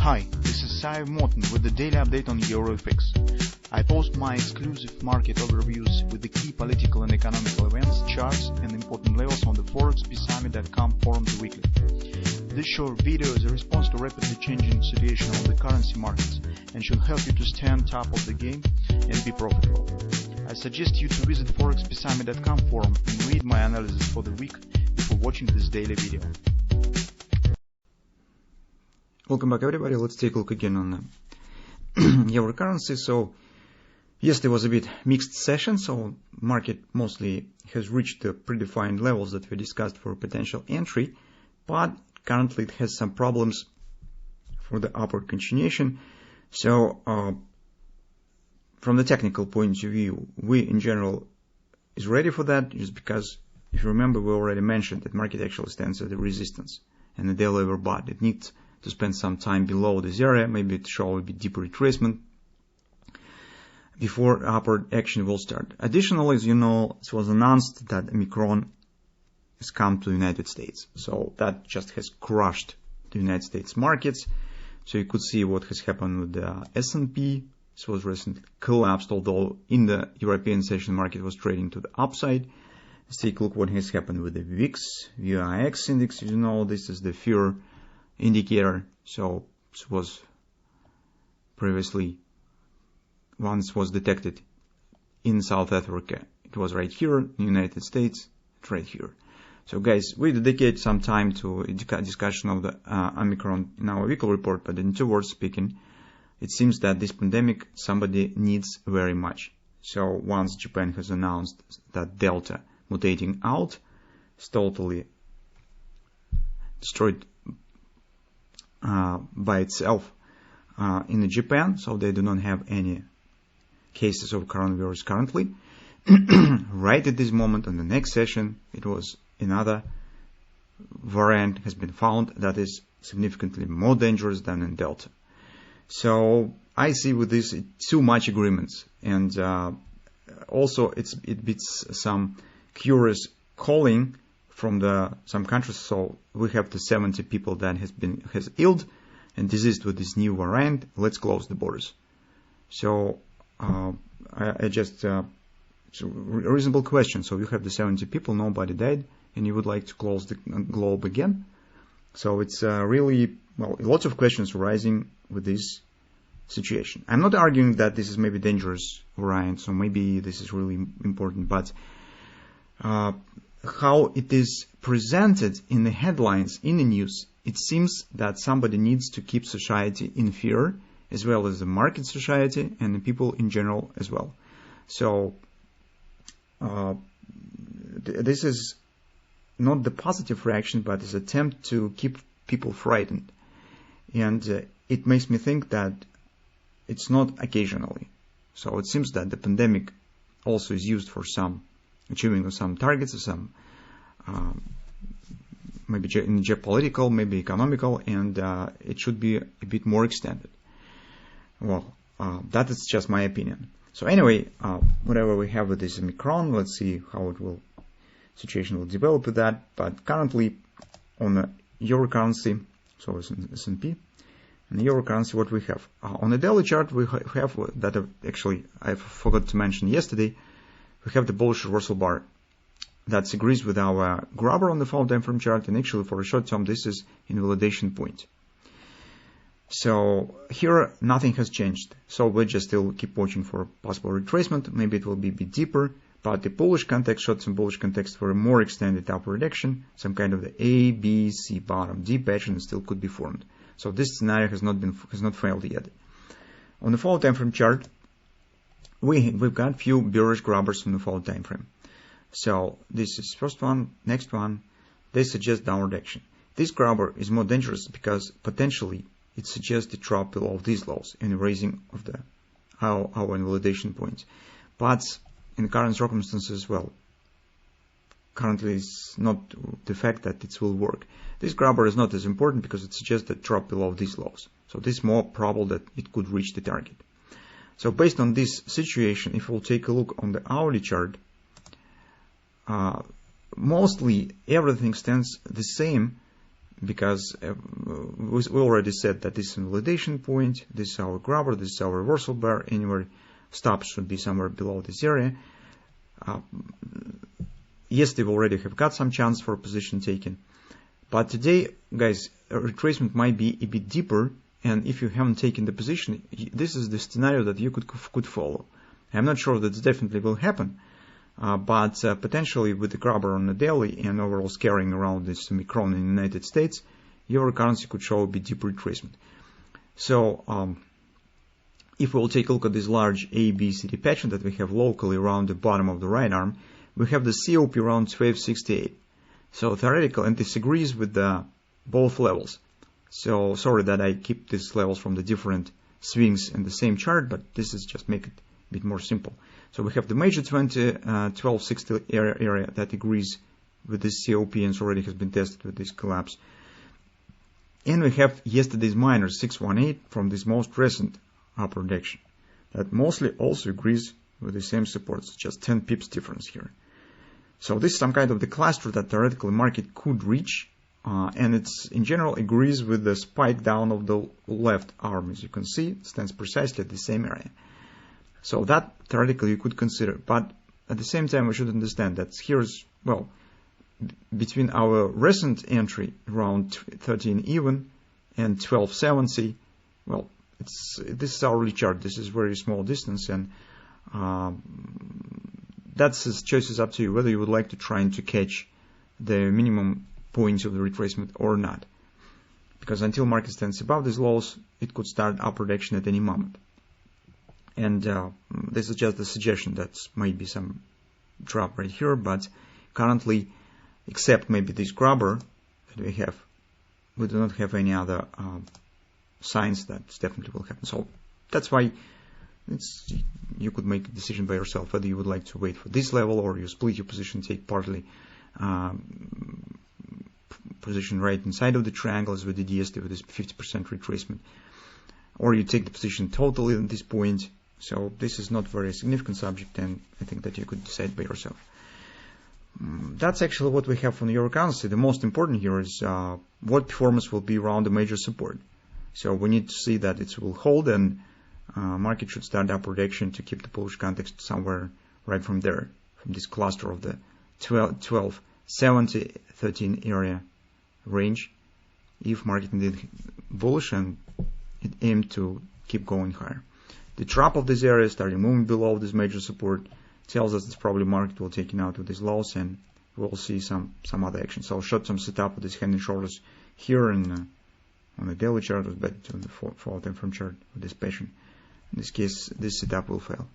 Hi, this is Sive Morten with the daily update on EuroFX. I post my exclusive market overviews with the key political and economical events, charts and important levels on the ForexPeaceArmy.com forums weekly. This short video is a response to rapidly changing situation on the currency markets and should help you to stay on top of the game and be profitable. I suggest you to visit ForexPeaceArmy.com forum and read my analysis for the week before watching this daily video. Welcome back, everybody. Let's take a look again on the euro currency. So yesterday was a bit mixed session. So market mostly has reached the predefined levels that we discussed for potential entry, but currently it has some problems for the upward continuation. So from the technical point of view, we in general is ready for that, just because if you remember, we already mentioned that market actually stands at the resistance and the daily overbought. It needs to spend some time below this area, maybe to show a bit deeper retracement before upward action will start. Additionally, as you know, it was announced that Omicron has come to the United States. So that just has crushed the United States markets. So you could see what has happened with the S&P. This was recently collapsed, although in the European session market was trading to the upside. Let's take a look what has happened with the VIX, VIX index. You know, this is the fear indicator. So it was previously, once was detected in South Africa, it was right here in the United States, it's right here. So guys, we dedicate some time to a discussion of the Omicron in our weekly report, but in two words speaking, it seems that this pandemic somebody needs very much. So once Japan has announced that Delta mutating out is totally destroyed by itself in Japan, so they do not have any cases of coronavirus currently. Right at this moment, on the next session, it was another variant has been found that is significantly more dangerous than in Delta. So I see with this too much agreements, and also it beats some curious calling from some countries. So we have the 70 people that has illed and diseased with this new variant. Let's close the borders. So I just it's a reasonable question. So you have the 70 people, nobody died, and you would like to close the globe again. So it's really, well, lots of questions arising with this situation. I'm not arguing that this is maybe dangerous variant, so maybe this is really important, but how it is presented in the headlines, in the news, it seems that somebody needs to keep society in fear, as well as the market society and the people in general as well. So this is not the positive reaction, but is attempt to keep people frightened. And it makes me think that it's not occasionally. So it seems that the pandemic also is used for some achieving of some targets, or some maybe in geopolitical, maybe economical, and it should be a bit more extended. Well, that is just my opinion. So anyway, whatever we have with this Omicron, let's see how situation will develop with that. But currently on the euro currency, so it's in S&P, and the euro currency, what we have on the daily chart, we have that actually I forgot to mention yesterday. We have the bullish reversal bar that agrees with our grabber on the 4 time frame chart, and actually for a short term this is invalidation point. So here nothing has changed, so we just still keep watching for possible retracement. Maybe it will be a bit deeper, but the bullish context, short-term bullish context for a more extended upward action, some kind of the A, B, C bottom D pattern still could be formed. So this scenario has not failed yet. On the 4 time frame chart, we've got few bearish grabbers on the 4 time frame. So this is first one, next one. They suggest downward action. This grabber is more dangerous because potentially it suggests a drop below these lows and a raising of our invalidation points. But in current circumstances, well, currently it's not the fact that it will work. This grabber is not as important because it suggests a drop below these lows. So this is more probable that it could reach the target. So based on this situation, if we'll take a look on the hourly chart, mostly everything stands the same because we already said that this is a validation point, this is our grabber, this is our reversal bar, anywhere stops should be somewhere below this area. Yes, they already have got some chance for position taking, but today, guys, a retracement might be a bit deeper, and if you haven't taken the position, this is the scenario that you could follow. I'm not sure that definitely will happen, but potentially with the grabber on the daily and overall scaring around this Omicron in the United States, your currency could show a bit deeper retracement. So if we'll take a look at this large ABCD pattern that we have locally around the bottom of the right arm, we have the COP around 1268. So theoretical, and this agrees with both levels. So sorry that I keep these levels from the different swings in the same chart, but this is just make it a bit more simple. So we have the major 1260 area that agrees with this COP and already has been tested with this collapse. And we have yesterday's minor 618 from this most recent upper direction that mostly also agrees with the same supports, just 10 pips difference here. So this is some kind of the cluster that theoretically market could reach, and it's in general agrees with the spike down of the left arm. As you can see, it stands precisely at the same area. So that theoretically you could consider, but at the same time we should understand that here's, well, between our recent entry around 13 even and 1270, well, this is hourly chart. This is very small distance, and that's his choice is up to you whether you would like to try and to catch the minimum points of the retracement or not. Because until market stands above these lows, it could start upward action at any moment. And this is just a suggestion that might be some drop right here, but currently, except maybe this grabber that we have, we do not have any other signs that definitely will happen. So that's why you could make a decision by yourself whether you would like to wait for this level or you split your position, take partly position right inside of the triangle as with the DST with this 50% retracement, or you take the position totally at this point. So this is not very significant subject, and I think that you could decide by yourself. That's actually what we have from the euro currency. The most important here is what performance will be around the major support. So we need to see that it will hold, and market should start upward action to keep the bullish context somewhere right from there, from this cluster of the 1270, 13 area range, if market indeed bullish and it aimed to keep going higher. The trap of this area starting moving below this major support tells us that probably market will take it out with these lows, and we'll see some other action. So short-term setup with this head and shoulders here and on the daily chart was better on the 4-hour time frame chart with this pattern. In this case, this setup will fail.